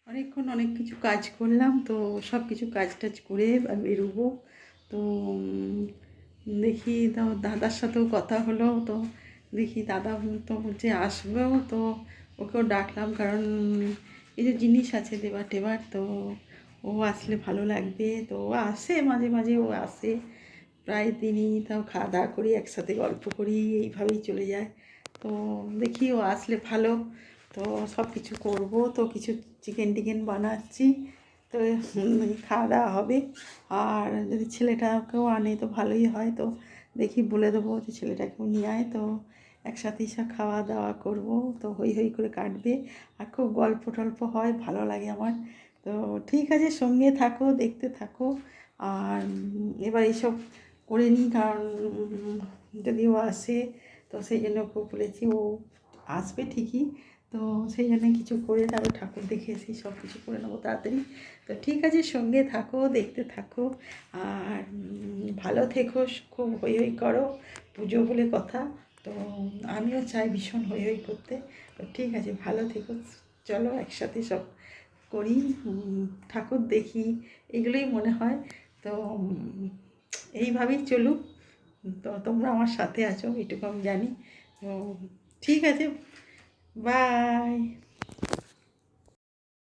অনেকক্ষণ অনেক কিছু কাজ করলাম, তো সব কিছু কাজ টাজ করে বেরোবো। তো দেখি, তো দাদার সাথেও কথা হলো। তো দেখি দাদা তো বলছে আসবেও, তো ওকেও ডাকলাম, কারণ এই যে জিনিস আছে দেবার টেবার, তো ও আসলে ভালো লাগবে। তো ও আসে মাঝে মাঝে, ও আসে প্রায় দিনই। তাও খাওয়া দাওয়া করি, একসাথে গল্প করি, এইভাবেই চলে যায়। তো দেখি ও আসলে ভালো। তো সব কিছু করবো, তো কিছু চিকেন টিকেন বানাচ্ছি। তো খাওয়া দাওয়া হবে। আর যদি ছেলেটাকেও আনে তো ভালোই হয়। তো দেখি বলে দেবো যে ছেলেটাকেও নিয়ে আয়, তো একসাথেই সব খাওয়া দাওয়া করবো। তো হই হই করে কাটবে, আর খুব গল্প টল্প হয়, ভালো লাগে আমার। তো ঠিক আছে, সঙ্গে থাকো, দেখতে থাকো। আর এবার এইসব করে নিই, কারণ যদি ও আসে, তো সেই জন্য ওকে বলেছি, ও আসবে ঠিকই। তো সেই জন্য কিছু করে তারপর ঠাকুর দেখে এসে সব কিছু করে নেবো তাড়াতাড়ি। তো ঠিক আছে, সঙ্গে থাকো, দেখতে থাকো। আর ভালো থেকো, খুব হই হই করো, পুজো বলে কথা। তো আমিও চাই ভীষণ হই হই করতে। তো ঠিক আছে, ভালো থেকো। চলো একসাথে সব করি, ঠাকুর দেখি, এগুলোই মনে হয়। তো এইভাবেই চলুক। তো তোমরা আমার সাথে আছো, এটুকু আমি জানি। তো ঠিক আছে, বাই।